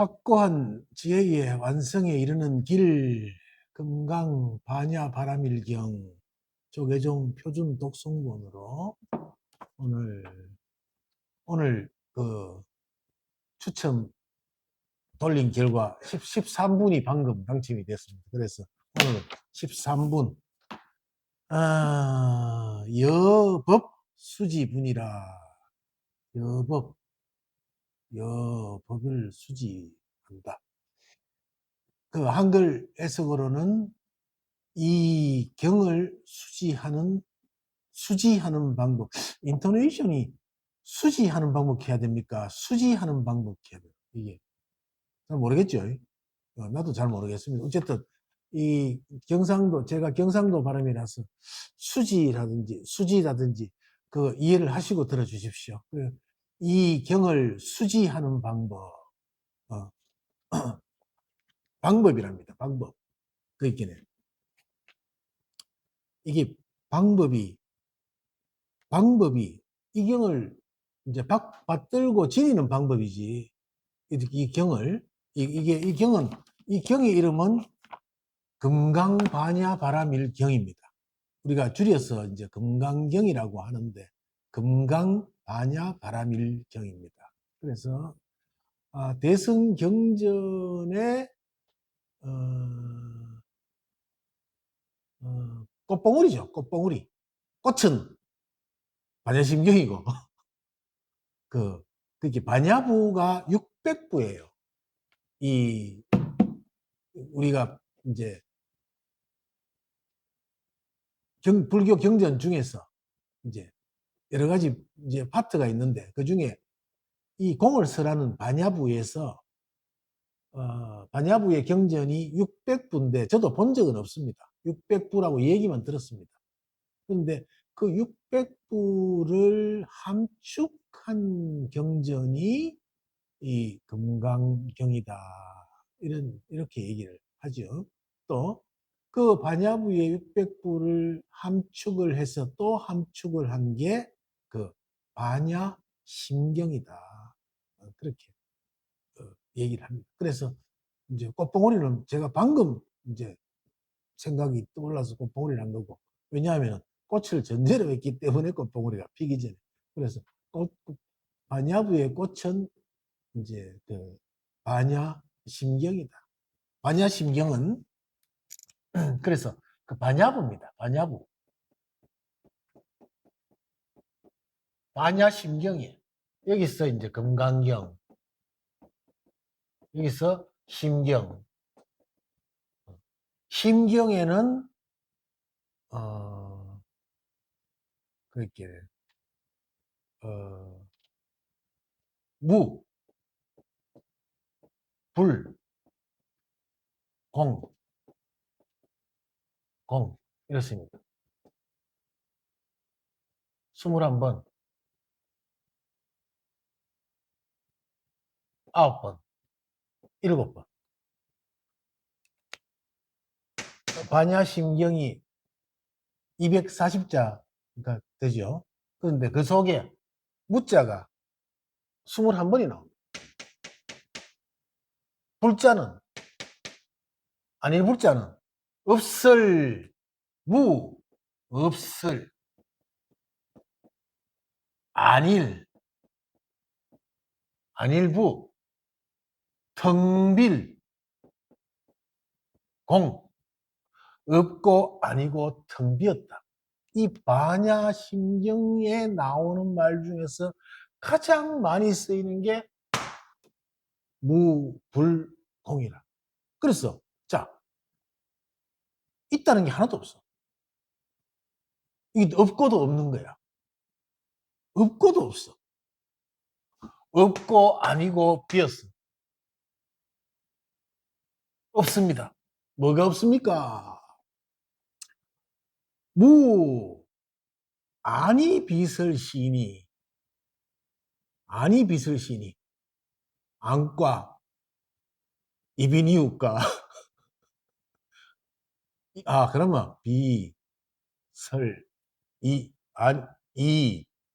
확고한 지혜의 완성에 이르는 길, 금강 반야 바라밀경 조계종 표준 독송본으로 오늘 그 추첨 돌린 결과 13분이 방금 당첨이 됐습니다. 그래서 오늘 13분 여법 수지분이라 여법을 수지한다. 그 한글 해석으로는 이 경을 수지하는 방법. 인토네이션이 수지하는 방법 해야 됩니까? 수지하는 방법 해야 돼요. 이게 잘 모르겠죠. 나도 잘 모르겠습니다. 어쨌든 이 경상도, 제가 경상도 발음이라서 수지라든지 그 이해를 하시고 들어주십시오. 이 경을 수지하는 방법, 방법이랍니다. 방법. 그 있겠네. 이게 방법이 이 경을 이제 받들고 지니는 방법이지. 이 경을 이 경의 이름은 금강반야바라밀경입니다. 우리가 줄여서 이제 금강경이라고 하는데 금강반야바라밀경입니다. 그래서 대승경전의 꽃봉우리죠. 꽃봉우리. 꽃은 반야심경이고 그게 반야부가 600부예요. 이 우리가 이제 불교 경전 중에서 이제 여러 가지 이제 파트가 있는데 그 중에 이 공을 설하는 반야부에서 반야부의 경전이 600부인데 저도 본 적은 없습니다. 600부라고 얘기만 들었습니다. 그런데 그 600부를 함축한 경전이 이 금강경이다. 이렇게 얘기를 하죠. 또 그 반야부의 600부를 함축을 해서 또 함축을 한 게 그 반야심경이다. 그렇게 얘기를 합니다. 그래서 이제 꽃봉오리는 제가 방금 이제 생각이 떠올라서 꽃봉오리를 한 거고, 왜냐하면 꽃을 전제로 했기 때문에 꽃봉오리가 피기 전에. 그래서 반야부의 꽃은 이제 그 반야심경이다. 반야심경은 그래서 그 반야부입니다. 반야부. 반야심경이에요. 여기서 이제 금강경, 여기서 심경. 심경에는 그렇게 무, 불, 공 이렇습니다. 21번, 9번, 7번. 반야심경이 240자가 되죠. 그런데 그 속에 무자가 21번이 나옵니다. 불자는, 아닐 불자는 없을, 없을, 안일부, 텅빌, 없고 아니고 텅 비었다. 이 반야심경에 나오는 말 중에서 가장 많이 쓰이는 게 무불공이라. 그래서 자, 있다는 게 하나도 없어. 이게 없고도 없는 거야. 없고도 없어. 없고 아니고 비었어. 없습니다. 뭐가 없습니까? 아니 비설시니 안과 이비니우과 그러면 비설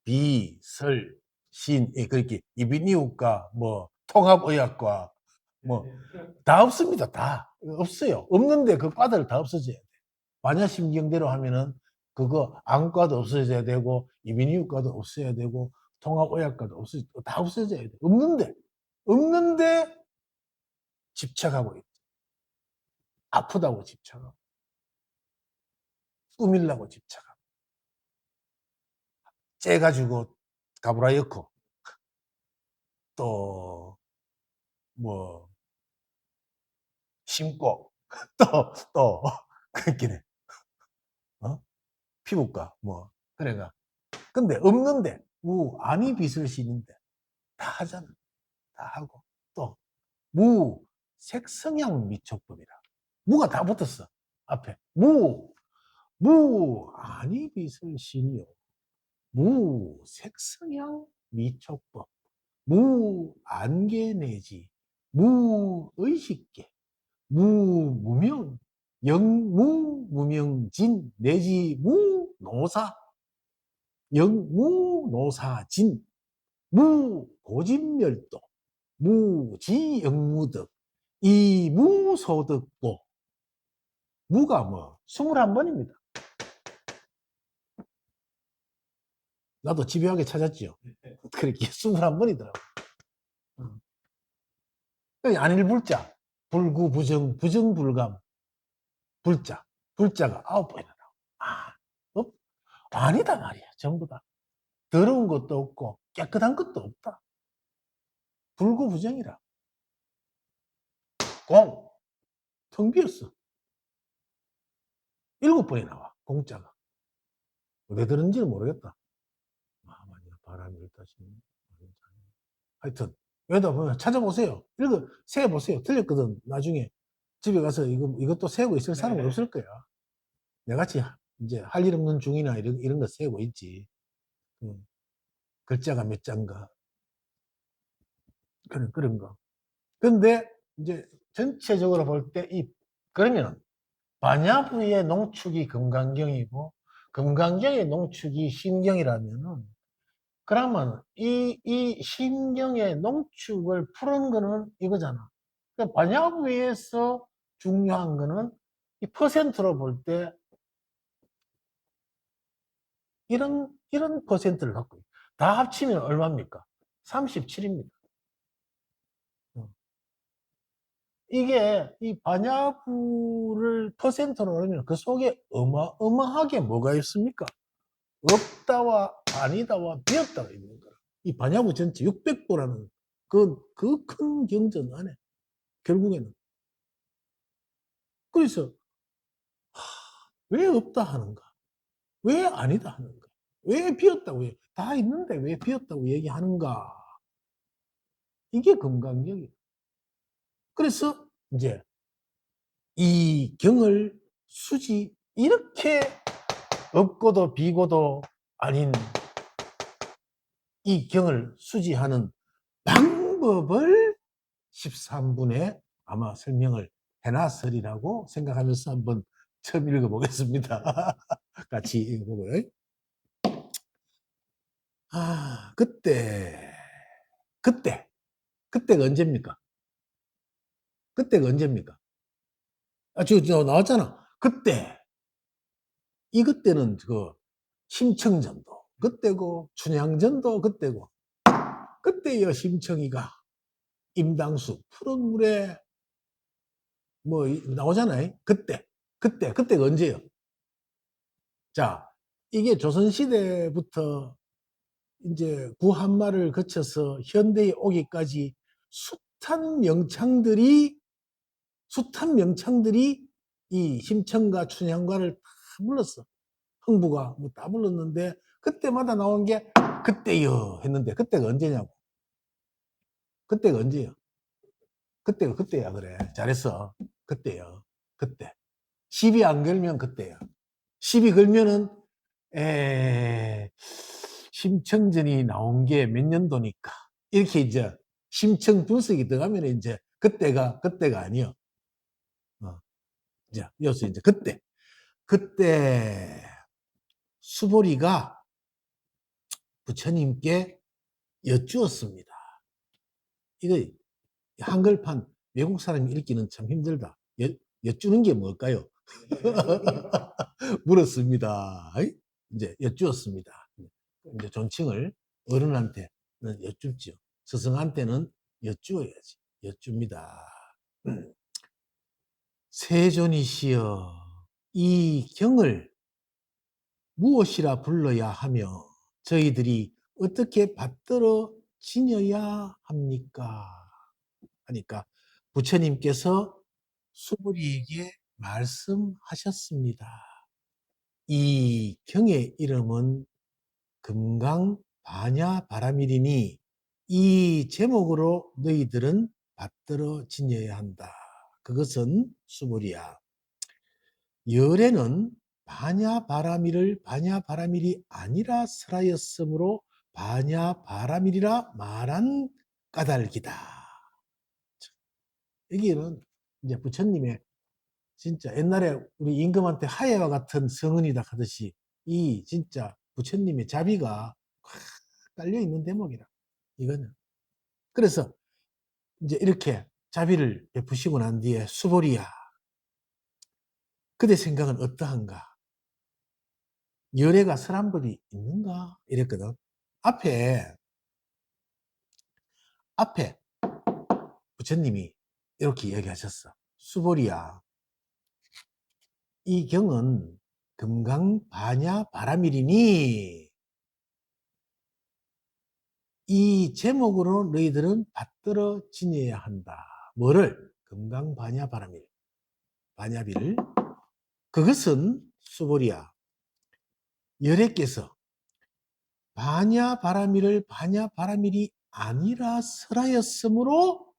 비설 신 그렇게 이비니우과 뭐 통합의학과 뭐, 다 없습니다. 다. 없어요. 없는데 그 과들 다 없어져야 돼. 반야심경대로 하면은 그거 안과도 없어져야 되고, 이민이과도 없어야 되고, 통합의학과도 다 없어져야 돼. 없는데 집착하고 있다. 아프다고 집착하고, 꾸밀라고 집착하고, 째가지고 가브라였고, 또, 뭐, 심고, 또, 그렇긴 해. 어? 피부과, 뭐, 그래가. 근데 없는데, 아니 비슬신인데, 다 하잖아. 다 하고. 또, 색성향 미촉법이라. 무가 다 붙었어. 앞에. 아니 비슬신이요. 색성향 미촉법. 안개내지. 의식계. 무명. 무명진. 내지 무노사. 무노사진. 고진멸도. 무지영무득. 이무소득고. 무가 뭐 21번입니다. 나도 집요하게 찾았지요. 그렇게 21번이더라고. 안일불자. 불구부정, 부정불감. 불자가 9번이나 나와. 아니다 말이야. 전부 다. 더러운 것도 없고 깨끗한 것도 없다. 불구부정이라. 텅 비었어. 7번이 나와. 공자가. 왜 들은지는 모르겠다. 바람이 일다시는. 하여튼 여기다 보면 찾아보세요. 세보세요. 틀렸거든. 나중에 집에 가서 이것도 세고 있을 사람은 없을 거야. 내같이 이제 할 일 없는 중이나 이런 거 세고 있지. 글자가 몇 장가. 그런 거. 근데 이제 전체적으로 볼 때 그러면 반야부의 농축이 금강경이고 금강경의 농축이 신경이라면은 그러면 이 신경의 농축을 푸는 거는 이거잖아. 그러니까 반야부에서 중요한 거는 이 퍼센트로 볼 때 이런 퍼센트를 갖고 있어요. 다 합치면 얼마입니까? 37입니다. 이게 이 반야부를 퍼센트로 하면 그 속에 어마어마하게 뭐가 있습니까? 없다와 아니다와 비었다가 있는 거라. 이 반야부 전체 600부라는 그 큰 경전 안에 결국에는. 그래서 왜 없다 하는가? 왜 아니다 하는가? 왜 비었다고 다 있는데 왜 비었다고 얘기하는가? 이게 금강경이에요. 그래서 이제 이 경을 이렇게 없고도 비고도 아닌 이 경을 수지하는 방법을 13분에 아마 설명을 해놨으리라고 생각하면서 한번 처음 읽어보겠습니다. 같이 읽어보고요. 그때가 언제입니까? 그때가 언제입니까? 저 나왔잖아. 이그때는 심청전도 그때고, 춘향전도 그때고, 그때여 심청이가 임당수 푸른 물에 나오잖아요. 그때가 언제요? 자, 이게 조선시대부터 이제 구한말을 거쳐서 현대에 오기까지 숱한 명창들이 이 심청과 춘향가를 다 불렀어. 흥부가 다 불렀는데 그때마다 나온 게 그때요 했는데 그때가 언제냐고. 그때가 언제요? 그때야 그래. 잘했어. 그때요. 그때. 시비 안 걸면 그때요. 시비 걸면은 심청전이 나온 게 몇 년도니까 이렇게 이제 심청 분석이 들어가면 이제 그때가 아니요. 이제 여기서 이제 그때 수보리가 부처님께 여쭈었습니다. 이거 한글판 외국 사람이 읽기는 참 힘들다. 여쭈는 게 뭘까요? 물었습니다. 이제 여쭈었습니다. 이제 존칭을 어른한테는 여쭙죠. 스승한테는 여쭈어야지. 여쭙니다. 세존이시여, 이 경을 무엇이라 불러야 하며 저희들이 어떻게 받들어 지녀야 합니까? 하니까 부처님께서 수부리에게 말씀하셨습니다. 이 경의 이름은 금강반야바라밀이니 이 제목으로 너희들은 받들어 지녀야 한다. 그것은 수부리야. 열에는 반야바라밀이 아니라 설하였으므로 반야바라밀이라 말한 까닭이다. 여기는 이제 부처님의 진짜 옛날에 우리 임금한테 하예와 같은 성은이다 하듯이 이 진짜 부처님의 자비가 확 깔려 있는 대목이라. 이거는. 그래서 이제 이렇게 자비를 베푸시고 난 뒤에 수보리야. 그대 생각은 어떠한가? 열애가 설한 법이 있는가? 이랬거든. 앞에 부처님이 이렇게 이야기하셨어. 수보리야. 이 경은 금강반야바라밀이니 이 제목으로 너희들은 받들어 지내야 한다. 뭐를? 금강반야바라밀. 반야비를. 그것은 수보리야. 열애께서 반야바라밀을 반야바라밀이 아니라 설하였으므로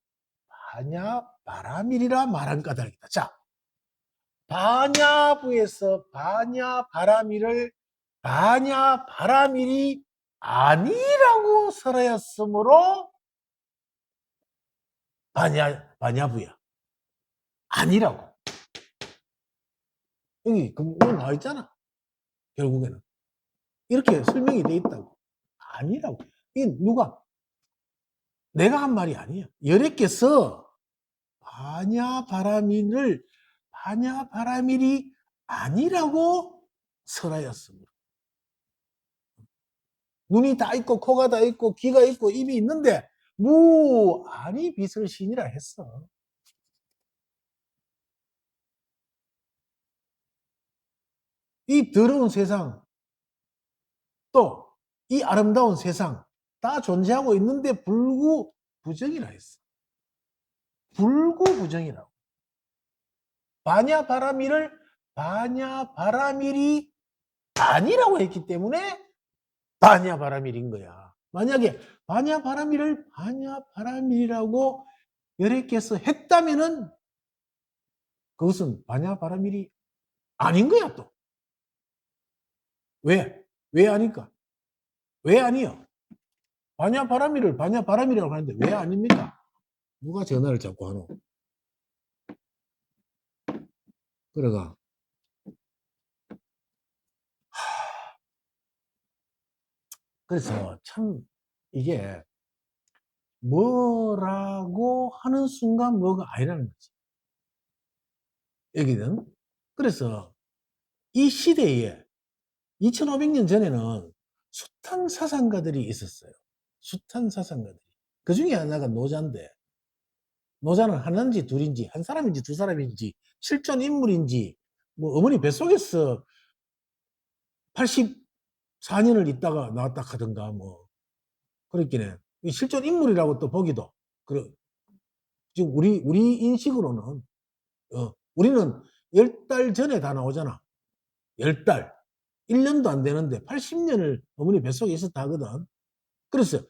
반야바라밀이라 말한 까닭이다. 자, 반야부에서 반야바라밀을 반야바라밀이 아니라고 설하였으므로 반야부야. 아니라고. 여기 나와 있잖아. 결국에는. 이렇게 설명이 돼 있다고. 아니라고. 이게 누가? 내가 한 말이 아니야. 열애께서 반야바라밀이 아니라고 설하였습니다. 눈이 다 있고 코가 다 있고 귀가 있고 입이 있는데 무아니 비설신이라 했어. 이 더러운 세상 또 이 아름다운 세상 다 존재하고 있는데 불구부정이라 했어. 불구부정이라고. 반야바라밀이 아니라고 했기 때문에 반야바라밀인 거야. 만약에 반야바라밀을 반야바라밀이라고 열애께서 했다면은 그것은 반야바라밀이 아닌 거야 또. 왜? 왜 아닐까? 왜 아니요? 반야바라밀을 반야바라밀이라고 하는데 왜 아닙니까? 누가 전화를 자꾸 하노? 그래가 그래서 참 이게 뭐라고 하는 순간 뭐가 아니라는 거지. 여기는 그래서 이 시대에 2500년 전에는 숱한 사상가들이 있었어요. 숱한 사상가들이. 그 중에 하나가 노자인데 노자는 하나인지 둘인지 한 사람인지 두 사람인지 실존 인물인지 뭐 어머니 뱃속에서 84년을 있다가 나왔다 하던가 뭐 그렇긴 해. 실존 인물이라고 또 보기도 지금 우리 인식으로는 우리는 10달 전에 다 나오잖아. 10달. 1년도 안 되는데 80년을 어머니 뱃속에 있었다 하거든. 그래서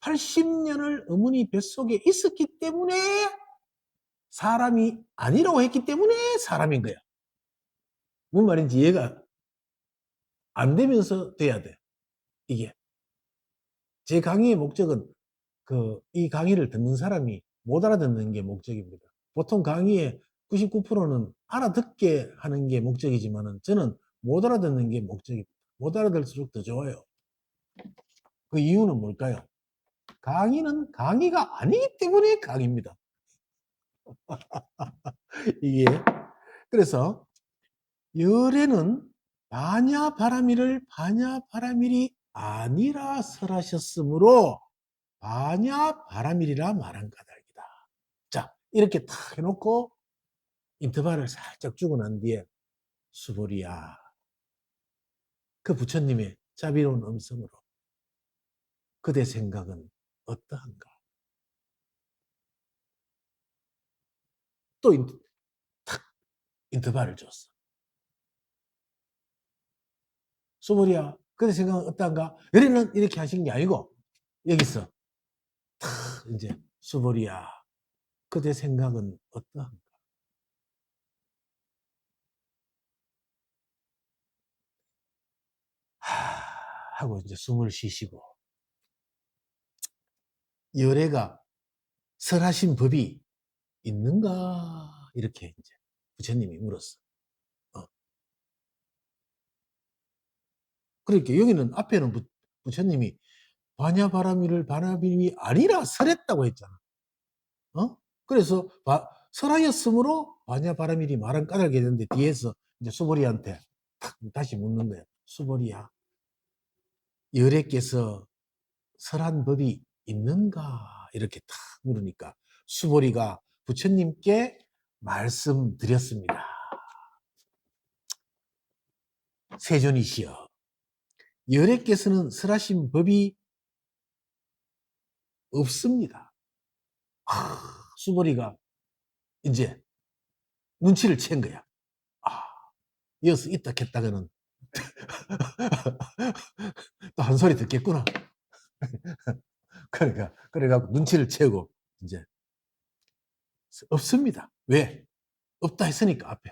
80년을 어머니 뱃속에 있었기 때문에 사람이 아니라고 했기 때문에 사람인 거야. 뭔 말인지 이해가 안 되면서 돼야 돼. 이게. 제 강의의 목적은 이 강의를 듣는 사람이 못 알아듣는 게 목적입니다. 보통 강의의 99%는 알아듣게 하는 게 목적이지만은 저는 못 알아듣는 게 목적입니다. 못 알아들을수록 더 좋아요. 그 이유는 뭘까요? 강의는 강의가 아니기 때문에 강의입니다. 이게 그래서 열애는 바냐바라밀을 바냐바라밀이 아니라 설하셨으므로 바냐바라밀이라 말한 까닭이다. 자, 이렇게 탁 해놓고 인터벌을 살짝 주고 난 뒤에 수보리야, 그 부처님의 자비로운 음성으로 그대 생각은 어떠한가? 또 탁 인터벌을 줬어. 수보리야, 그대 생각은 어떠한가? 열애는 이렇게 하신 게 아니고 여기서 탁 이제 수보리야, 그대 생각은 어떠한가? 하고 이제 숨을 쉬시고, 열애가 설하신 법이 있는가? 이렇게 이제 부처님이 물었어. 그러니까 여기는 앞에는 부처님이 바냐바라밀을 바냐바라밀이 아니라 설했다고 했잖아. 그래서 설하였으므로 바냐바라밀이 말한 까닭이 되는데 뒤에서 이제 수보리한테 다시 묻는 거야. 수보리야, 열애께서 설한 법이 있는가? 이렇게 탁 물으니까 수보리가 부처님께 말씀드렸습니다. 세존이시여, 열애께서는 설하신 법이 없습니다. 수보리가 이제 눈치를 챈 거야. 이어서 있다 했다가는 또 한 소리 듣겠구나. 그래갖고 눈치를 채고 이제 없습니다. 왜? 없다 했으니까 앞에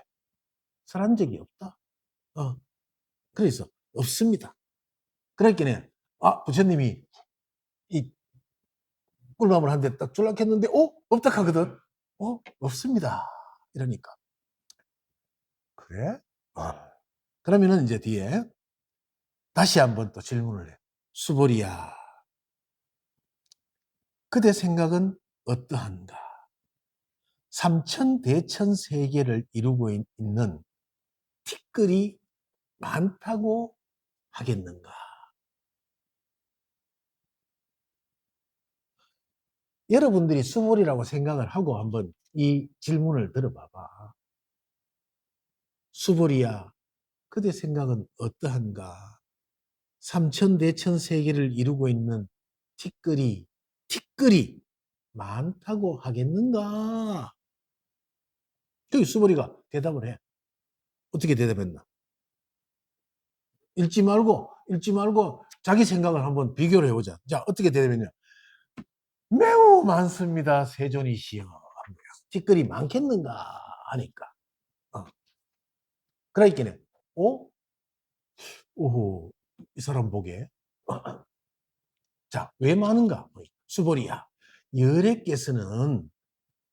설한 적이 없다. 그래서 없습니다. 그러니까 부처님이 이 꿀밤을 한 대 딱 줄락 했는데 없다 하거든. 없습니다. 이러니까 그래? 그러면은 이제 뒤에 다시 한번 또 질문을 해. 수보리야, 그대 생각은 어떠한가? 삼천대천세계를 이루고 있는 티끌이 많다고 하겠는가? 여러분들이 수보리라고 생각을 하고 한번 이 질문을 들어봐봐. 수보리야, 그대 생각은 어떠한가? 삼천대천세계를 이루고 있는 티끌이 많다고 하겠는가? 저기 수보리가 대답을 해. 어떻게 대답했나? 읽지 말고 자기 생각을 한번 비교를 해보자. 자, 어떻게 대답했냐? 매우 많습니다, 세존이시여. 티끌이 많겠는가 하니까. 그러니까 오호, 이 사람 보게. 자, 왜 많은가? 수보리야, 열애께서는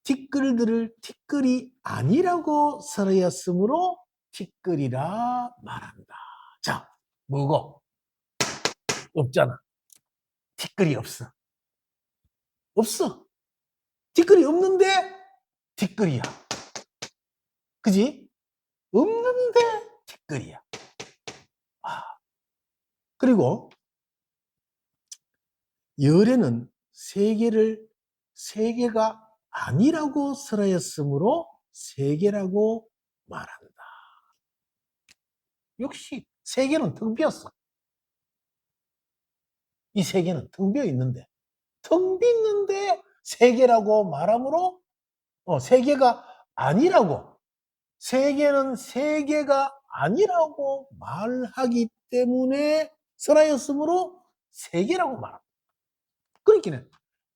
티끌들을 티끌이 아니라고 설하였으므로 티끌이라 말한다. 자, 뭐고? 없잖아. 티끌이 없어. 없어. 티끌이 없는데 티끌이야. 그지? 없는데 티끌이야. 그리고 열애는 세계가 아니라고 설하였으므로 세계라고 말한다. 역시 세계는 텅 비었어. 이 세계는 텅 비어 있는데, 텅 빈는데 세계라고 말하므로 세계가 아니라고, 세계는 세계가 아니라고 말하기 때문에 설하였으므로 세계라고 말합니다. 그러니까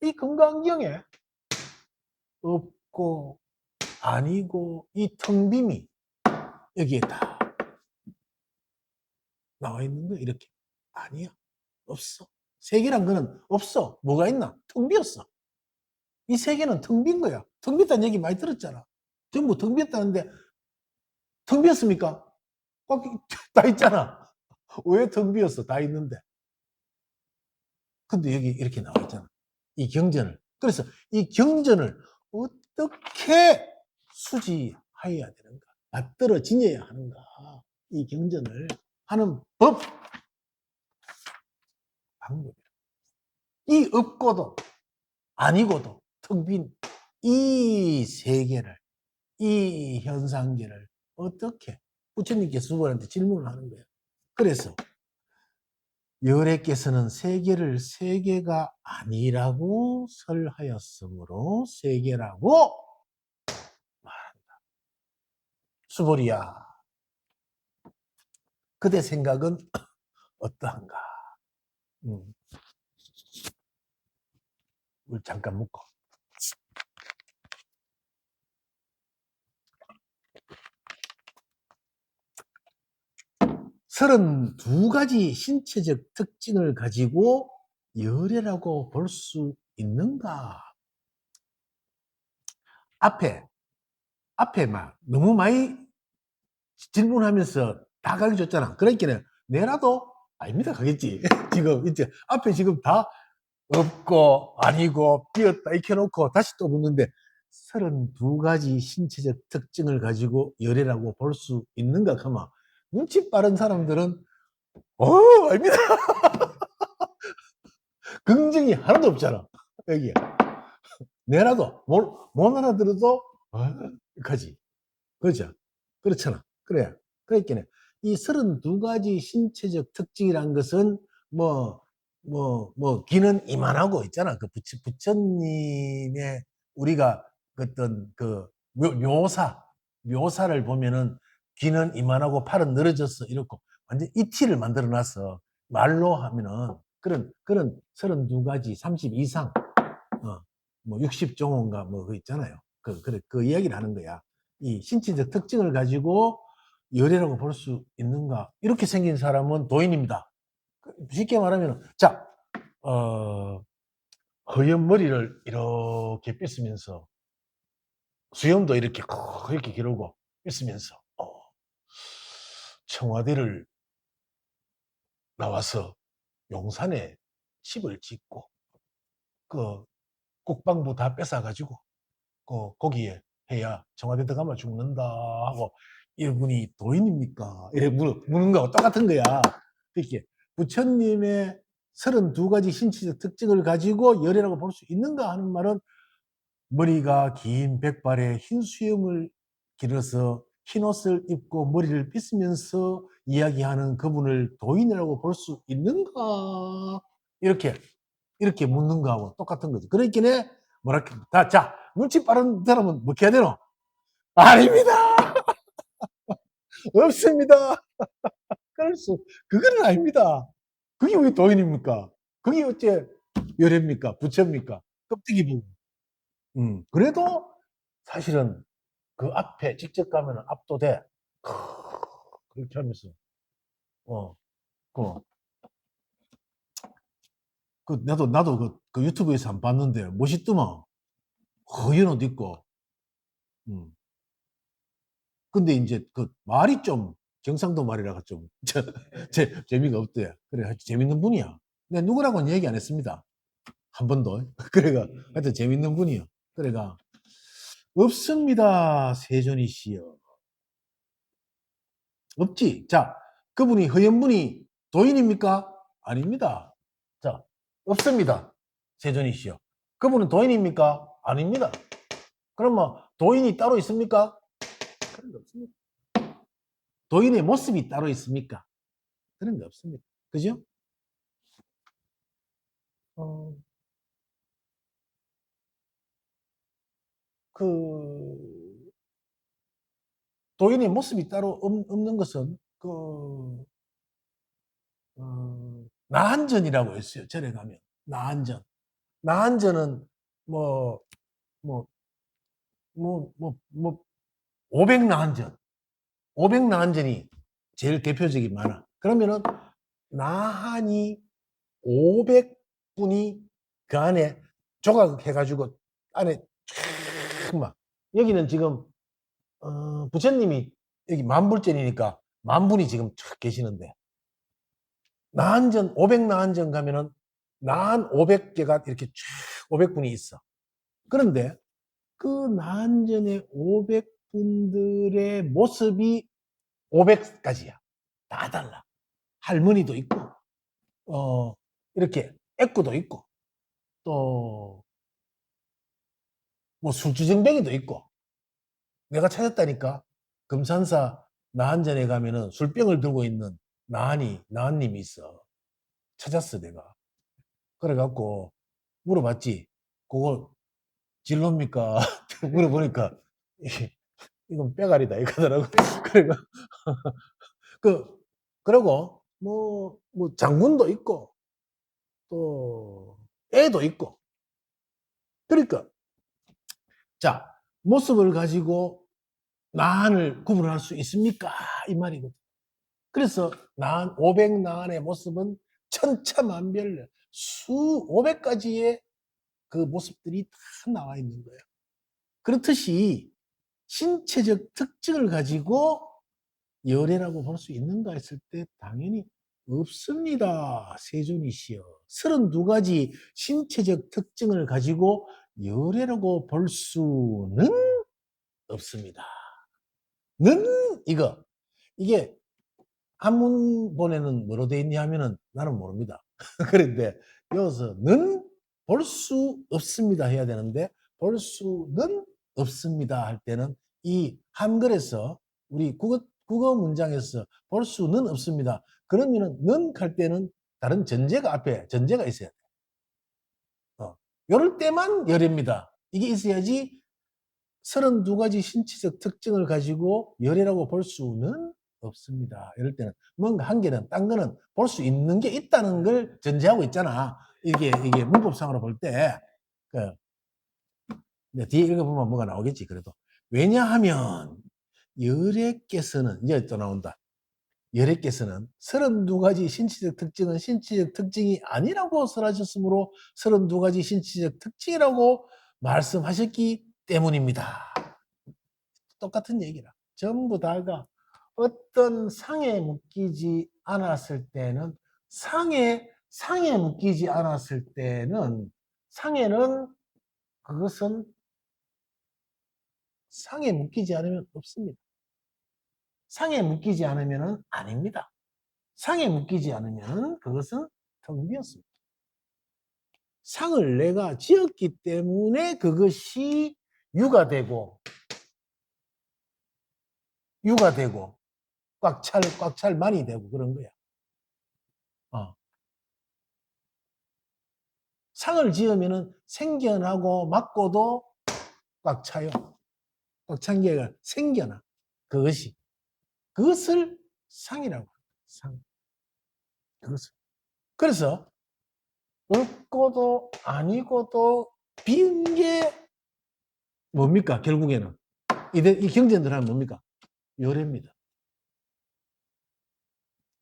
이 금강경에 없고 아니고 이 텅 빔이 여기에 다 나와 있는 거 이렇게. 아니야. 없어. 세계란 거는 없어. 뭐가 있나? 텅 비었어. 이 세계는 텅 빈 거야. 텅 빈다는 얘기 많이 들었잖아. 전부 텅 비었다는데 텅 비었습니까? 다 있잖아. 왜 텅 비었어? 다 있는데. 근데 여기 이렇게 나와 있잖아. 이 경전을. 그래서 이 경전을 어떻게 수지하여야 되는가, 맞들어 지녀야 하는가, 이 경전을 하는 법, 방법이에요. 이 없고도 아니고도 텅 빈 이 세계를, 이 현상계를 어떻게, 부처님께 수보한테 질문을 하는 거예요. 그래서 열애께서는 세계를 세계가 아니라고 설하였으므로 세계라고 말한다. 수보리야, 그대 생각은 어떠한가? 물 잠깐 묻고. 32가지 신체적 특징을 가지고 열애라고 볼 수 있는가? 앞에 막 너무 많이 질문하면서 다 가르쳐줬잖아. 그러니까 내라도 아닙니다 하겠지. 지금 이제 앞에 지금 다 없고 아니고 비었다 이렇게 놓고 다시 또 묻는데 32가지 신체적 특징을 가지고 열애라고 볼 수 있는가 하면 눈치 빠른 사람들은 아닙니다. 긍정이 하나도 없잖아. 여기에. 내라도 못 알아들어도 가지. 그렇죠? 그렇잖아. 그래. 그러니까 이 32가지 신체적 특징이란 것은 귀는 이만하고 있잖아. 그 부처님의 우리가 어떤 그 묘사를 보면은 귀는 이만하고 팔은 늘어졌어 이렇고 완전 이티를 만들어 놨어. 말로 하면은 그런 32가지 30 이상 뭐 60종인가 뭐 그 있잖아요. 그 이야기를 하는 거야. 이 신체적 특징을 가지고 열애라고 볼 수 있는가? 이렇게 생긴 사람은 도인입니다. 쉽게 말하면, 자, 허연 머리를 이렇게 빗으면서, 수염도 이렇게 기르고 빗으면서, 청와대를 나와서 용산에 집을 짓고, 그 국방부 다 뺏어가지고, 거기에 해야 청와대 들어가면 죽는다 하고 이분이 도인입니까? 이래 묻는 거하고 똑같은 거야. 이렇게 부처님의 32가지 신체적 특징을 가지고 열애라고 볼 수 있는가 하는 말은 머리가 긴 백발에 흰 수염을 길어서 흰 옷을 입고 머리를 빗으면서 이야기하는 그분을 도인이라고 볼 수 있는가? 이렇게 묻는 거하고 똑같은 거지. 그러니까 뭐랄까, 자, 눈치 빠른 사람은 뭐 해야 되노? 아닙니다. 없습니다. 그거는 아닙니다. 그게 왜 도인입니까? 그게 어째 열애입니까? 부처입니까? 껍데기 보고. 그래도 사실은 그 앞에 직접 가면 압도돼. 그렇게 하면서, 어, 그, 나도 그 유튜브에서 한 번 봤는데 멋있더만. 허연 옷 입고. 음. 근데 이제 그 말이 좀 경상도 말이라가 좀 재미가 없대. 그래, 하여튼 재밌는 분이야. 근데 누구라고는 얘기 안 했습니다. 한 번도. 그래가 하여튼 재밌는 분이요. 그래가 없습니다. 세존이 씨요. 없지. 자, 그분이 허연분이 도인입니까? 아닙니다. 자, 없습니다. 세존이 씨요. 그분은 도인입니까? 아닙니다. 그럼 뭐 도인이 따로 있습니까? 그런 게 없습니다. 도인의 모습이 따로 있습니까? 그런 게 없습니다. 그죠? 어, 그, 도인의 모습이 따로 없는 것은, 나한전이라고 했어요. 절에 가면. 나한전. 나한전은, 뭐, 뭐, 500나한전. 500나한전이 제일 대표적인 만화. 그러면은, 나한이 500분이 그 안에 조각해가지고, 안에 쫙 막, 여기는 지금 부처님이 여기 만불전이니까 만분이 지금 쫙 계시는데 나한전 500나한전 가면은 나한 500개가 이렇게 쫙 500분이 있어. 그런데 그 나한전의 500분들의 모습이 500가지야. 다 달라. 할머니도 있고, 이렇게 애꾸도 있고, 또, 뭐 술주정뱅이도 있고. 내가 찾았다니까. 금산사 나한전에 가면은 술병을 들고 있는 나한님이 있어. 찾았어, 내가. 그래갖고 물어봤지. 그거 진로입니까? 물어보니까 이건 빼가리다 이거더라고. 그래가 그리고 뭐 장군도 있고 또 애도 있고. 그러니까 자, 모습을 가지고 나한을 구분할 수 있습니까? 이 말이거든. 그래서 나한 500 나한의 모습은 천차만별 수 500가지의 그 모습들이 다 나와 있는 거예요. 그렇듯이 신체적 특징을 가지고 열애라고 볼 수 있는가 했을 때 당연히 없습니다. 세존이시여. 32가지 신체적 특징을 가지고 열애라고 볼 수는 없습니다. 는 이게 한문본에는 뭐로 되어 있냐 하면은 나는 모릅니다. 그런데 여기서는 볼 수 없습니다 해야 되는데 볼 수는 없습니다 할 때는 이 한글에서 우리 국어 문장에서 볼 수는 없습니다. 그러면은 는 할 때는 다른 전제가 앞에 전제가 있어야 돼. 이럴 때만 열애입니다. 이게 있어야지 32가지 신체적 특징을 가지고 열애라고 볼 수는 없습니다. 이럴 때는 뭔가 한 개는 딴 거는 볼 수 있는 게 있다는 걸 전제하고 있잖아. 이게 문법상으로 볼 때. 뒤에 읽어보면 뭐가 나오겠지, 그래도. 왜냐하면, 열애께서는, 이제 또 나온다. 열애께서는 32가지 신체적 특징은 신체적 특징이 아니라고 설하셨으므로 32가지 신체적 특징이라고 말씀하셨기 때문입니다. 똑같은 얘기라. 전부 다가 어떤 상에 묶이지 않았을 때는 상에 묶이지 않았을 때는 그것은 상에 묶이지 않으면 없습니다. 상에 묶이지 않으면 아닙니다. 상에 묶이지 않으면 그것은 텅 비었습니다. 상을 내가 지었기 때문에 그것이 유가되고 꽉 찰 많이 되고 그런 거야. 상을 지으면은 생겨나고 맞고도 꽉 차요. 꽉 찬 게 생겨나. 그것을 상이라고 합니다. 상. 그것을. 그래서 없고도 아니고도 비은 게 뭡니까? 결국에는 이 경전들 하면 뭡니까? 열애입니다.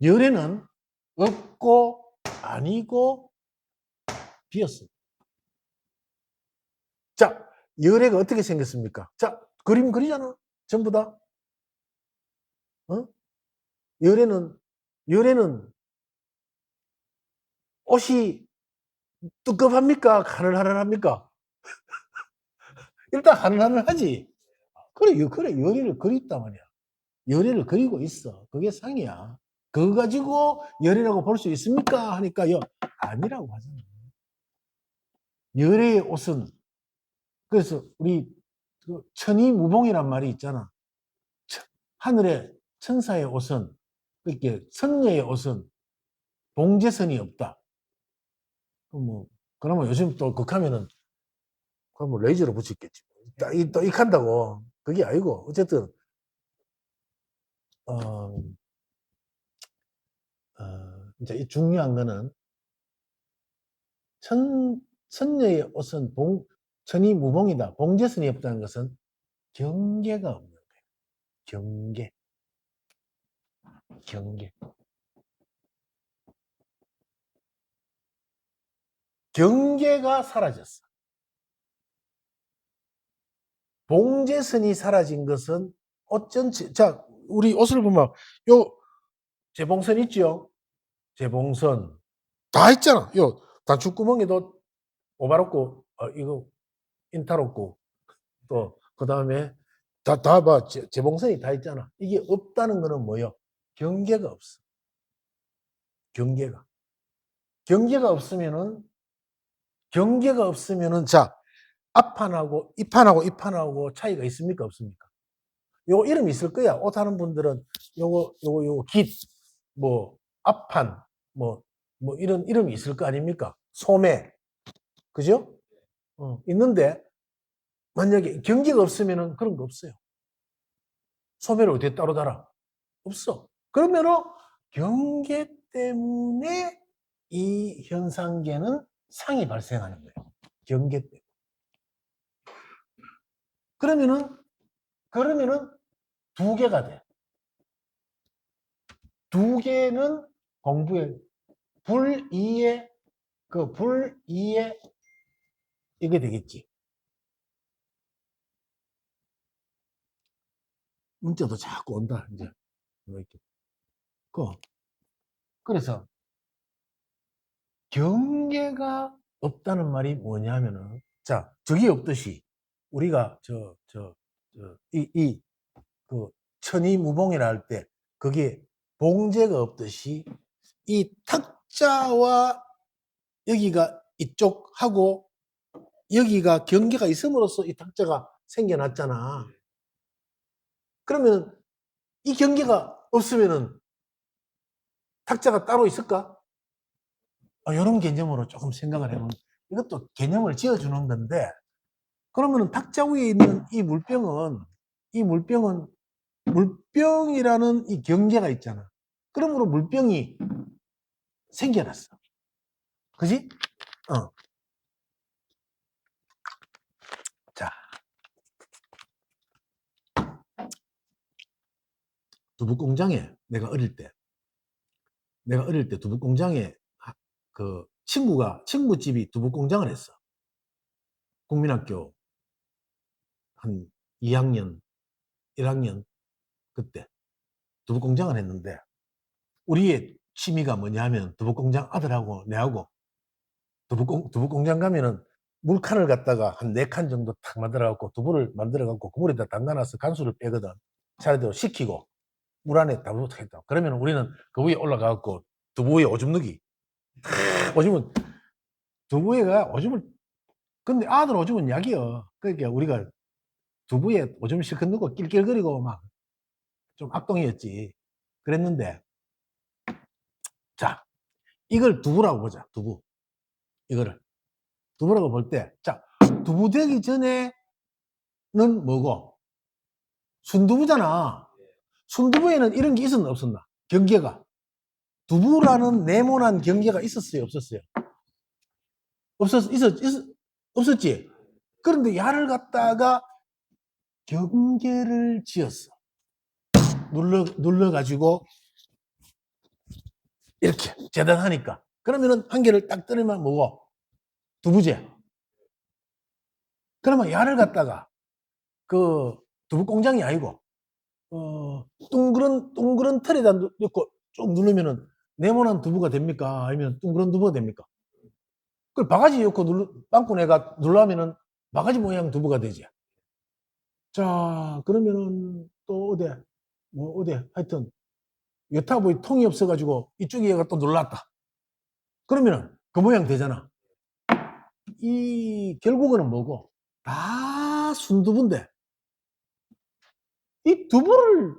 열애는 없고 아니고 비었습니다. 자, 열애가 어떻게 생겼습니까? 자, 그림 그리잖아. 전부 다. 열애는 옷이 두껍합니까? 가늘하늘합니까? 일단 가늘하늘하지. 그래, 열애를 그렸단 말이야. 열애를 그리고 있어. 그게 상이야. 그거 가지고 열애라고 볼 수 있습니까? 하니까 아니라고 하잖아. 열애의 옷은 그래서 우리 천이무봉이란 말이 있잖아. 하늘에 천사의 옷은 이렇게 선녀의 옷은 봉제선이 없다. 그러면 요즘 또 극하면은 그럼 레이저로 붙였겠지. 또 익한다고. 그게 아니고 어쨌든 이제 이 중요한 거는 선녀의 옷은 천이 무봉이다. 봉제선이 없다는 것은 경계가 없는 거예요. 경계. 경계가 사라졌어. 봉제선이 사라진 것은 어쩐지, 자, 우리 옷을 보면, 재봉선 있죠? 재봉선. 다 있잖아. 단축구멍에도 오바롭고, 이거, 인타롭고, 또 그 다음에 다 봐. 재봉선이 다 있잖아. 이게 없다는 거는 뭐요? 경계가 없어. 경계가 없으면은 자, 앞판하고 이판하고 차이가 있습니까? 없습니까? 요 이름 있을 거야. 옷 하는 분들은 요거 깃, 앞판, 이런 이름이 있을 거 아닙니까? 소매. 그죠? 있는데, 만약에 경계가 없으면은 그런 거 없어요. 소매를 어디에 따로 달아? 없어. 그러면은 경계 때문에 이 현상계는 상이 발생하는 거예요. 경계 때문에. 그러면은 두 개가 돼. 두 개는 공부에 불이에 이게 되겠지. 문자도 자꾸 온다 이제 이렇게. 그래서 경계가 없다는 말이 뭐냐면은 자, 적이 없듯이 우리가 그 천이무봉이라 할 때 그게 봉제가 없듯이 이 탁자와 여기가 이쪽하고 여기가 경계가 있음으로써 이 탁자가 생겨났잖아. 그러면 이 경계가 없으면은 탁자가 따로 있을까? 이런 개념으로 조금 생각을 해보면 이것도 개념을 지어주는 건데 그러면은 탁자 위에 있는 이 물병은 물병이라는 이 경계가 있잖아. 그러므로 물병이 생겨났어. 그지? 자, 두부공장에 내가 어릴 때 두부공장에 그 친구 집이 두부공장을 했어. 국민학교 한 2학년, 1학년 그때 두부공장을 했는데 우리의 취미가 뭐냐면 두부공장 아들하고 내하고 두부공장 가면은 물칸을 갖다가 한 4칸 정도 탁 만들어갖고 두부를 만들어갖고 그 물에다 담가놔서 간수를 빼거든. 차례대로 식히고 물 안에 다 묻어있다. 그러면 우리는 그 위에 올라가갖고 두부 위에 오줌 누기. 오줌은 두부에가 오줌을 근데 아들 오줌은 약이요. 그러니까 우리가 두부에 오줌 실컷 넣고 낄낄거리고 막 좀 악동이었지. 그랬는데 자, 이걸 두부라고 보자. 이거를 두부라고 볼 때 자, 두부 되기 전에는 뭐고? 순두부잖아. 순두부에는 이런 게 있었나 없었나? 경계가. 두부라는 네모난 경계가 있었어요 없었어요? 없었지? 그런데 야를 갖다가 경계를 지었어. 눌러가지고 이렇게 재단하니까. 그러면은 한 개를 딱 뜨리면 뭐고? 두부제. 그러면 야를 갖다가 그 두부 공장이 아니고 둥그런 틀에다 넣고 쭉 누르면은 네모난 두부가 됩니까? 아니면 둥그런 두부가 됩니까? 그걸 바가지 넣고 빵꾸내가 눌러하면은 바가지 모양 두부가 되지. 자, 그러면은 또 어디 하여튼 여타 뭐 통이 없어가지고 이쪽에 얘가 또 눌렀다. 그러면은 그 모양 되잖아. 이 결국은 뭐고? 다 순두부인데 이 두부를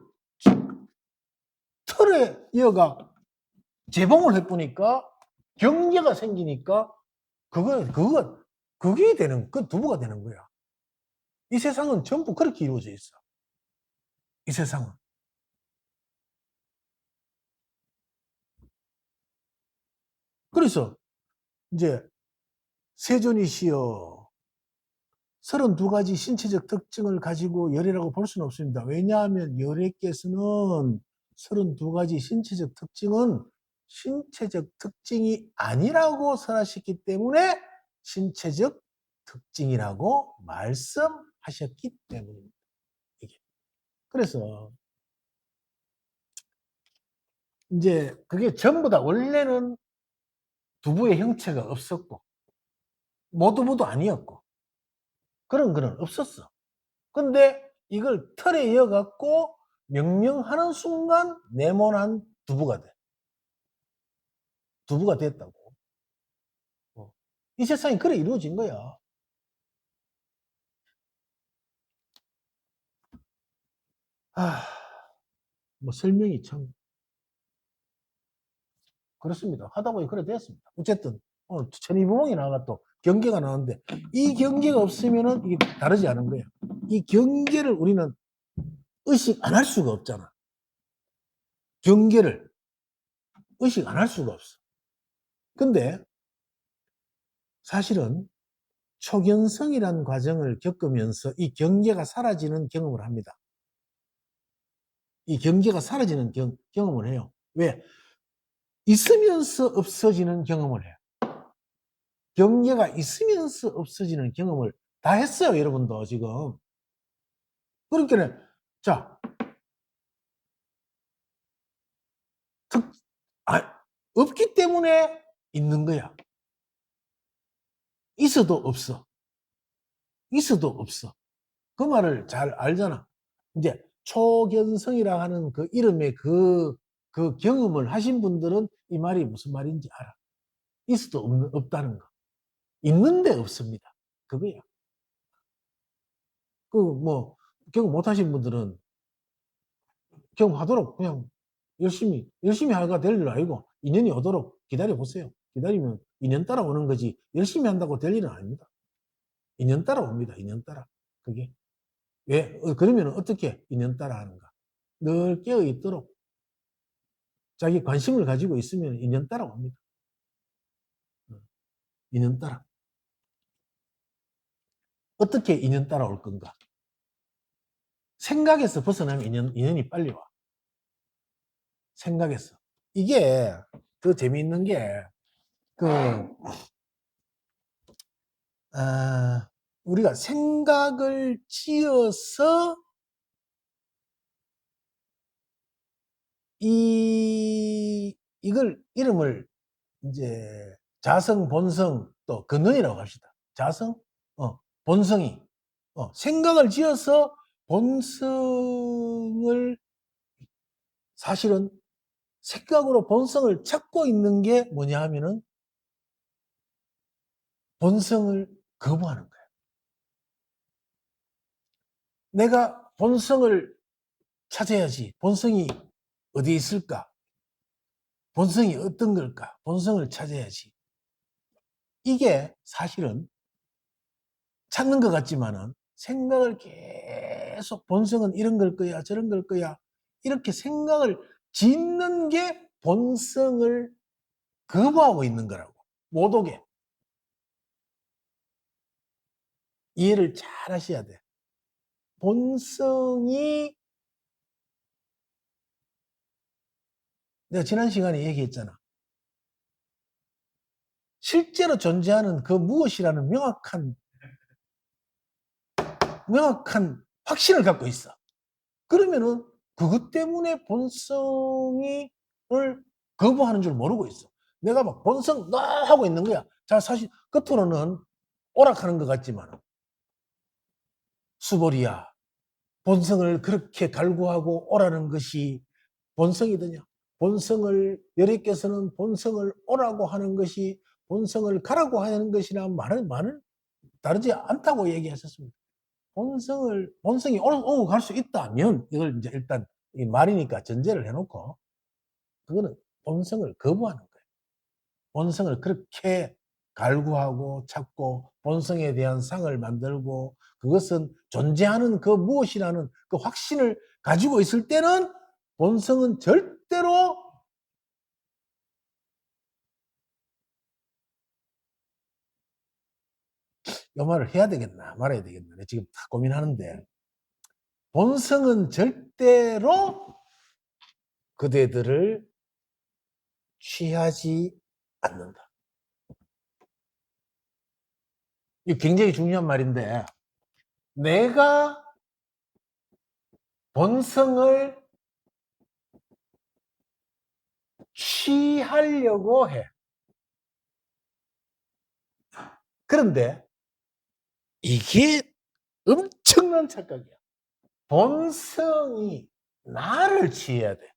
틀에 이어가 재봉을 해보니까 경계가 생기니까 그게 되는 그 두부가 되는 거야. 이 세상은 전부 그렇게 이루어져 있어. 이 세상은. 그래서 이제 세존이시여 32가지 신체적 특징을 가지고 열애라고 볼 수는 없습니다. 왜냐하면 열애께서는 32가지 신체적 특징은 신체적 특징이 아니라고 설하셨기 때문에 신체적 특징이라고 말씀하셨기 때문입니다. 이게. 그래서 이제 그게 전부 다 원래는 두부의 형체가 없었고 모두모두 아니었고 그런 거는 없었어. 근데 이걸 틀에 이어갖고 명명하는 순간 네모난 두부가 돼. 두부가 됐다고. 이 세상이 그래 이루어진 거야. 뭐 설명이 참 그렇습니다. 하다 보니 그래 됐습니다. 어쨌든 오늘 천이부몽이 나와가 또 경계가 나오는데 이 경계가 없으면은 이게 다르지 않은 거야. 이 경계를 우리는 의식 안 할 수가 없잖아. 경계를 의식 안 할 수가 없어. 근데 사실은 초견성이라는 과정을 겪으면서 이 경계가 사라지는 경험을 합니다. 이 경계가 사라지는 경험을 해요. 왜? 있으면서 없어지는 경험을 해요. 경계가 있으면서 없어지는 경험을 다 했어요, 여러분도 지금. 그러니까, 자, 없기 때문에 있는 거야. 있어도 없어. 있어도 없어. 그 말을 잘 알잖아. 이제 초견성이라 하는 그 이름의 그 경험을 하신 분들은 이 말이 무슨 말인지 알아. 있어도 없다는 거. 있는데 없습니다. 그거야. 뭐 경험 못 하신 분들은 경험하도록 그냥 열심히 하가 될 일 아니고 인연이 오도록 기다려 보세요. 기다리면 인연 따라 오는 거지 열심히 한다고 될 일은 아닙니다. 인연 따라 옵니다. 인연 따라. 그게. 왜? 그러면 어떻게 인연 따라 하는가? 늘 깨어 있도록 자기 관심을 가지고 있으면 인연 따라 옵니다. 인연 따라. 어떻게 인연 따라 올 건가? 생각에서 벗어나면 인연이 빨리 와. 생각에서. 이게 더 재미있는 게, 우리가 생각을 지어서 이걸 이름을 이제 자성, 본성, 또 근원이라고 합시다. 자성, 본성이. 생각을 지어서 본성을 사실은 생각으로 본성을 찾고 있는 게 뭐냐 하면은 본성을 거부하는 거예요. 내가 본성을 찾아야지. 본성이 어디에 있을까? 본성이 어떤 걸까? 본성을 찾아야지. 이게 사실은 찾는 것 같지만은 생각을 계속 본성은 이런 걸 거야, 저런 걸 거야. 이렇게 생각을 짓는 게 본성을 거부하고 있는 거라고. 못 오게. 이해를 잘 하셔야 돼. 본성이 내가 지난 시간에 얘기했잖아. 실제로 존재하는 그 무엇이라는 명확한 확신을 갖고 있어. 그러면은 그것 때문에 본성을 거부하는 줄 모르고 있어. 내가 막 본성 나 하고 있는 거야. 자, 사실 겉으로는 오락하는 것 같지만 수벌이야. 본성을 그렇게 갈구하고 오라는 것이 본성이더냐? 여리께서는 본성을 오라고 하는 것이 본성을 가라고 하는 것이나 말은 다르지 않다고 얘기하셨습니다. 본성이 오고 갈 수 있다면, 이걸 이제 일단 이 말이니까 전제를 해놓고, 그거는 본성을 거부하는 거예요. 본성을 그렇게 갈구하고 찾고, 본성에 대한 상을 만들고, 그것은 존재하는 그 무엇이라는 그 확신을 가지고 있을 때는 본성은 절대로 이 말을 해야 되겠나 말아야 되겠나 지금 다 고민하는데, 본성은 절대로 그대들을 취하지 않는다. 이거 굉장히 중요한 말인데, 내가 본성을 취하려고 해. 그런데 이게 엄청난 착각이야. 본성이 나를 취해야 돼.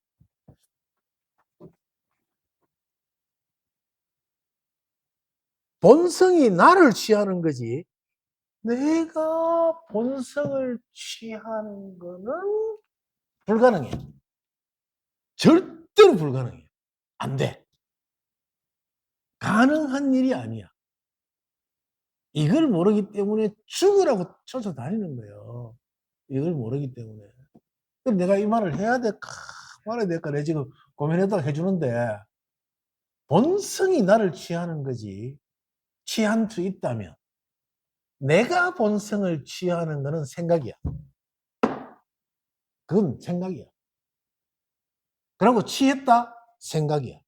본성이 나를 취하는 거지. 내가 본성을 취하는 거는 불가능해. 절대로 불가능해. 안 돼. 가능한 일이 아니야. 이걸 모르기 때문에 죽으라고 쫓아다니는 거예요. 이걸 모르기 때문에. 그럼 내가 이 말을 해야 될까 말아야 될까 내가 지금 고민했다가 해주는데 본성이 나를 취하는 거지. 취한 수 있다면 내가 본성을 취하는 거는 생각이야. 그건 생각이야. 그리고 취했다? 생각이야.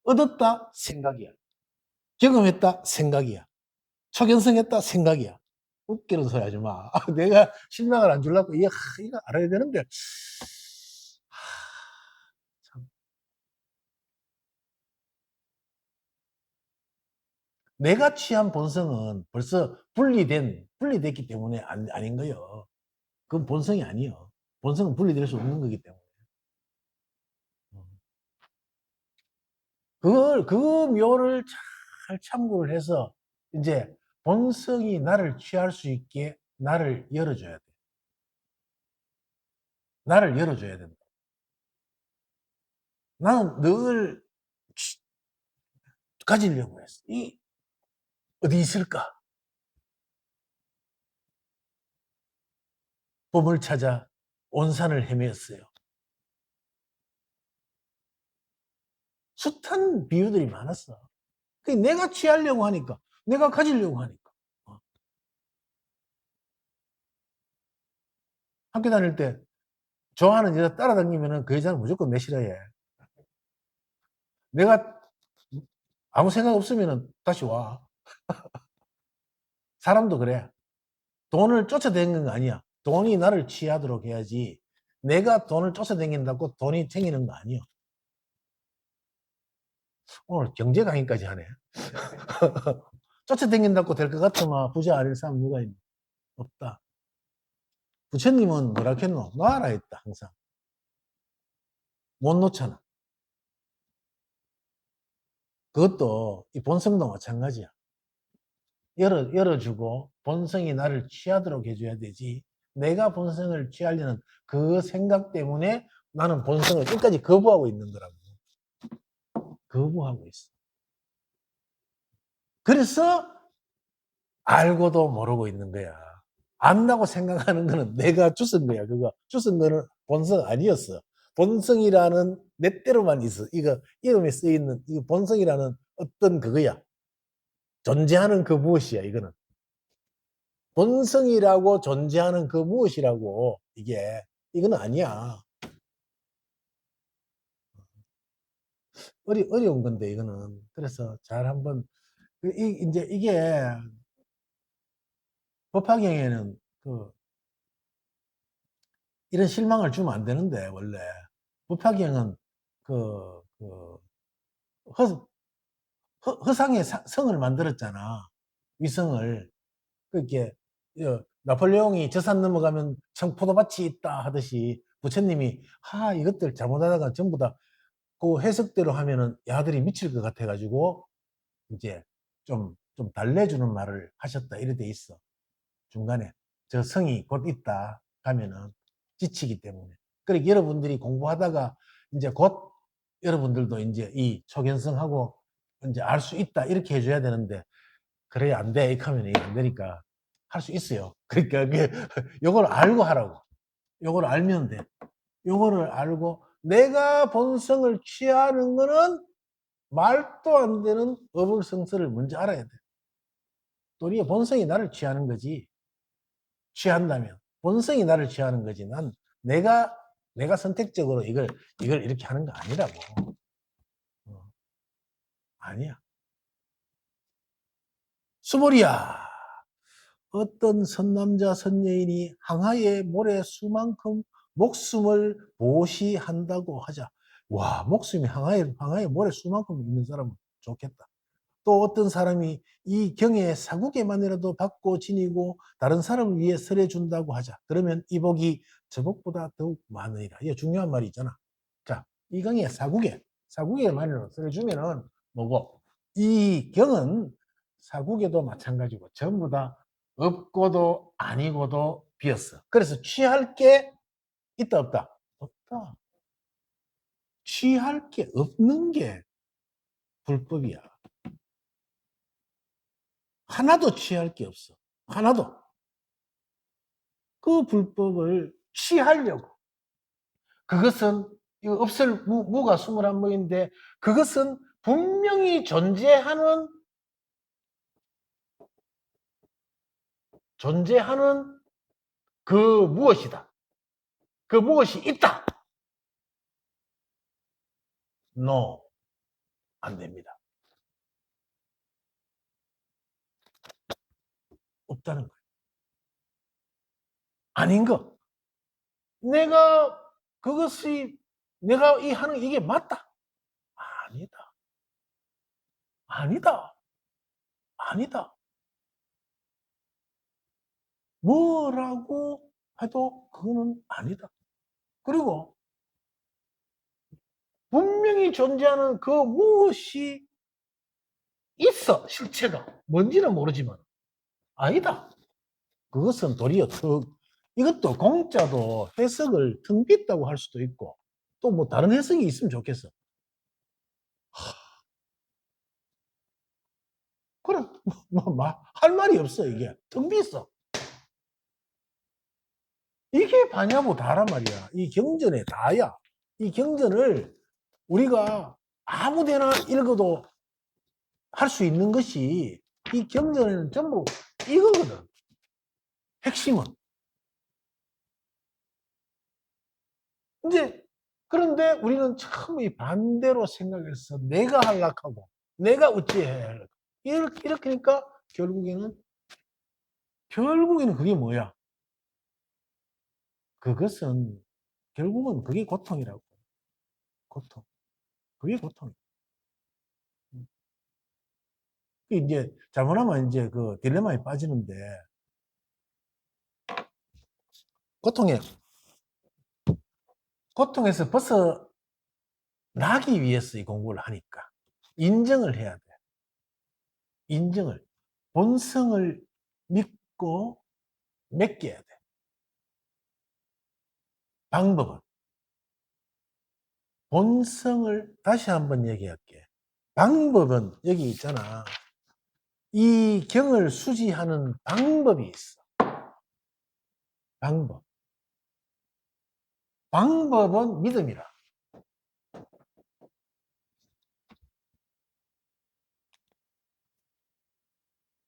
얻었다? 생각이야. 경험했다? 생각이야. 초견성했다? 생각이야. 웃기는 소리 하지 마. 내가 실망을 안 주려고 이거 알아야 되는데 참. 내가 취한 본성은 벌써 분리됐기 때문에 아닌 거예요. 그건 본성이 아니에요. 본성은 분리될 수 없는 거기 때문에. 그 묘를 잘 참고를 해서 이제 본성이 나를 취할 수 있게 나를 열어줘야 돼. 나를 열어줘야 된다. 나는 늘 가지려고 했어. 어디 있을까? 봄을 찾아 온 산을 헤매었어요. 숱한 비유들이 많았어. 내가 취하려고 하니까, 내가 가지려고 하니까. 학교 다닐 때 좋아하는 여자 따라다니면은 그 여자는 무조건 내 싫어해. 내가 아무 생각 없으면은 다시 와. 사람도 그래. 돈을 쫓아다니는 거 아니야. 돈이 나를 취하도록 해야지. 내가 돈을 쫓아다닌다고 돈이 생기는 거 아니야. 오늘 경제 강의까지 하네. 쫓아다닌다고 될 것 같으면 부자 아닐 사람 누가 있나? 없다. 부처님은 뭐라 했노? 놔라 했다, 항상. 못 놓잖아. 그것도 이 본성도 마찬가지야. 열어주고 본성이 나를 취하도록 해줘야 되지. 내가 본성을 취하려는 그 생각 때문에 나는 본성을 끝까지 거부하고 있는 거라고. 거부하고 있어. 그래서 알고도 모르고 있는 거야. 안다고 생각하는 거는 내가 주선 거야. 그거 주선 거는 본성 아니었어. 본성이라는 내 때로만 있어. 이거 이름에 쓰여 있는 이 본성이라는 어떤 그거야. 존재하는 그 무엇이야. 이거는 본성이라고 존재하는 그 무엇이라고 이건 아니야. 어려운 건데 이거는. 그래서 잘 한번 이제 이게 법화경에는 이런 실망을 주면 안 되는데 원래 법화경은 허상의 성을 만들었잖아. 위성을. 그렇게 나폴레옹이 저산 넘어가면 청포도밭이 있다 하듯이 부처님이 이것들 잘못하다가 전부 다 그 해석대로 하면은 야들이 미칠 것 같아가지고 이제 좀 달래주는 말을 하셨다 이래 돼 있어. 중간에 저 성이 곧 있다 가면은 지치기 때문에. 그러니까 여러분들이 공부하다가 이제 곧 여러분들도 이제 이 초견성하고 이제 알 수 있다 이렇게 해줘야 되는데 그래야 안 돼. 이렇게 하면 안 되니까 할 수 있어요. 그러니까 요걸 알고 하라고. 요걸 알면 돼. 요거를 알고 내가 본성을 취하는 거는 말도 안 되는 어불성설을 먼저 알아야 돼. 또 우리의 본성이 나를 취하는 거지. 취한다면 본성이 나를 취하는 거지. 난 내가 선택적으로 이걸 이렇게 하는 거 아니라고. 아니야. 수몰이야. 어떤 선남자 선여인이 항하의 모래 수만큼 목숨을 보시한다고 하자. 와, 목숨이 항하의 모래 수만큼 있는 사람은 좋겠다. 또 어떤 사람이 이 경의 사국에만이라도 받고 지니고 다른 사람을 위해 설해준다고 하자. 그러면 이 복이 저 복보다 더욱 많으리라. 이게 중요한 말이 있잖아. 자, 이 경의 사국에만이라도 설해주면은 뭐고, 이 경은 사국에도 마찬가지고 전부 다 없고도 아니고도 비었어. 그래서 취할 게 있다 없다? 없다. 취할 게 없는 게 불법이야. 하나도 취할 게 없어. 하나도. 그 불법을 취하려고. 그것은 이거 없을 무가 21무인데 그것은 분명히 존재하는 그 무엇이다. 그 무엇이 있다. No. 안 됩니다. 없다는 거예요. 아닌 거. 내가 그것이 내가 이 하는 이게 맞다. 아니다. 아니다. 아니다. 뭐라고 해도 그거는 아니다. 그리고 분명히 존재하는 그 무엇이 있어, 실체가. 뭔지는 모르지만. 아니다. 그것은 도리어 이것도 공짜도 해석을 텅 빗다고 할 수도 있고, 또 뭐 다른 해석이 있으면 좋겠어. 그럼, 할 말이 없어, 이게. 텅 빗어. 이게 반야고 다란 말이야. 이 경전의 다야. 이 경전을 우리가 아무 데나 읽어도 할 수 있는 것이 이 경전에는 전부 이거거든. 핵심은. 이제 그런데 우리는 참 이 반대로 생각해서 내가 하려고 내가 어찌해야 할까 이렇게 하니까 결국에는 그게 뭐야? 그것은 결국은 그게 고통이라고. 고통. 그게 고통이야. 이제 잘못하면 이제 그 딜레마에 빠지는데 고통에 고통에서 벗어나기 위해서 이 공부를 하니까 인정을 해야 돼. 인정을 본성을 믿고 맡겨야 돼. 방법은 본성을 다시 한번 얘기할게. 방법은 여기 있잖아. 이 경을 수지하는 방법이 있어. 방법은 믿음이라.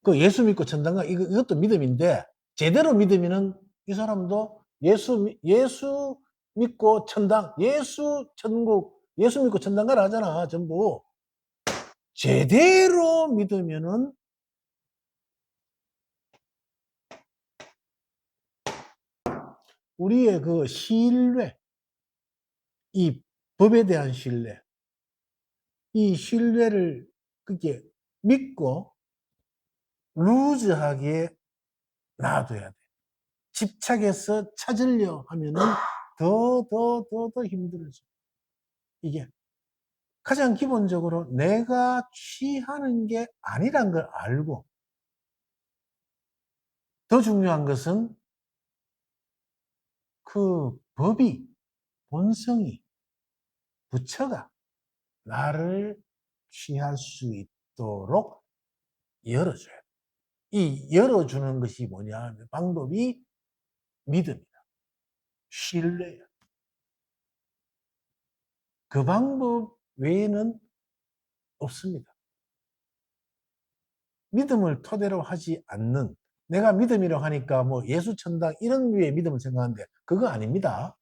그 예수 믿고 천당가 이것도 믿음인데 제대로 믿으면은 이 사람도 예수 믿고 천당, 예수 천국, 예수 믿고 천당 가라 하잖아. 전부 제대로 믿으면은 우리의 그 신뢰, 이 법에 대한 신뢰, 이 신뢰를 그렇게 믿고 루즈하게 놔둬야 돼. 집착해서 찾으려 하면은 더 힘들어져. 이게 가장 기본적으로 내가 취하는 게 아니란 걸 알고 더 중요한 것은 그 법이 본성이 부처가 나를 취할 수 있도록 열어줘야 돼. 이 열어주는 것이 뭐냐 하면 방법이 믿음이다. 신뢰야. 그 방법 외에는 없습니다. 믿음을 토대로 하지 않는 내가 믿음이라고 하니까 뭐 예수 천당 이런 류의 믿음을 생각하는데 그거 아닙니다.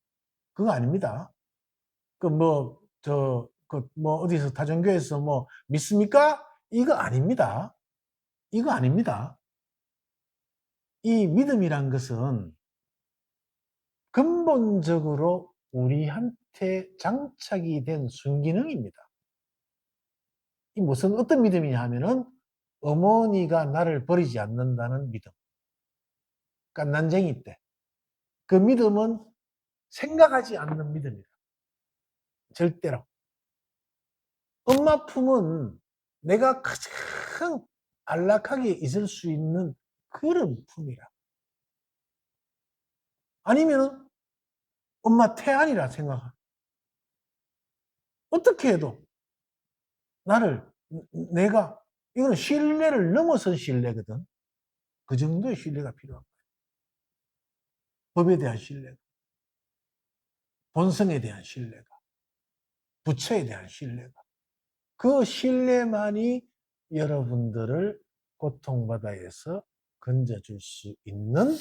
그거 아닙니다. 그 뭐 어디서 다종교에서 뭐 믿습니까? 이거 아닙니다. 이거 아닙니다. 이 믿음이란 것은 근본적으로 우리한테 장착이 된 순기능입니다. 이 무슨 어떤 믿음이냐 하면은 어머니가 나를 버리지 않는다는 믿음. 그러니까 난쟁이 때. 그 믿음은 생각하지 않는 믿음이다. 절대로. 엄마 품은 내가 가장 안락하게 있을 수 있는 그런 품이라. 아니면은 엄마 태안이라 생각하. 어떻게 해도 나를 내가 이거는 신뢰를 넘어선 신뢰거든. 그 정도의 신뢰가 필요한 거예요. 법에 대한 신뢰, 본성에 대한 신뢰가, 부처에 대한 신뢰가. 그 신뢰만이 여러분들을 고통바다에서 건져줄 수 있는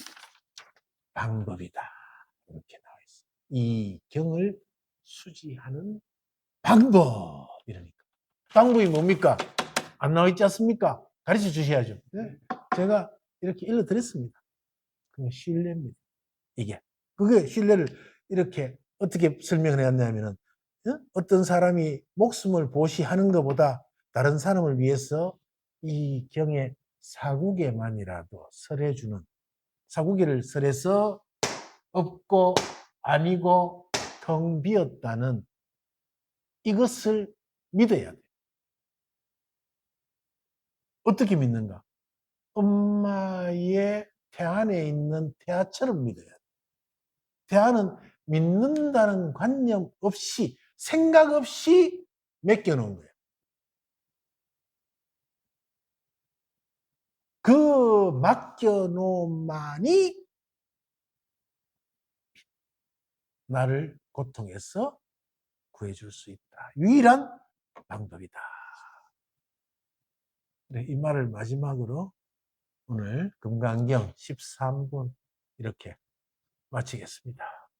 방법이다. 이렇게 나와 있어요. 이 경을 수지하는 방법. 이러니까. 방법이 뭡니까? 안 나와 있지 않습니까? 가르쳐 주셔야죠. 네. 제가 이렇게 일러드렸습니다. 그게 신뢰입니다. 이게. 그게 신뢰를 이렇게 어떻게 설명을 해왔냐면은, 어떤 사람이 목숨을 보시하는 것보다 다른 사람을 위해서 이 경에 사구개만이라도 설해주는, 사구개를 설해서 없고 아니고 텅 비었다는 이것을 믿어야 돼. 어떻게 믿는가? 엄마의 태안에 있는 태아처럼 믿어야 돼. 태아는 믿는다는 관념 없이, 생각 없이 맡겨놓은 거예요. 그 맡겨놓음만이 나를 고통에서 구해줄 수 있다. 유일한 방법이다. 네, 이 말을 마지막으로 오늘 금강경 13분 이렇게 마치겠습니다.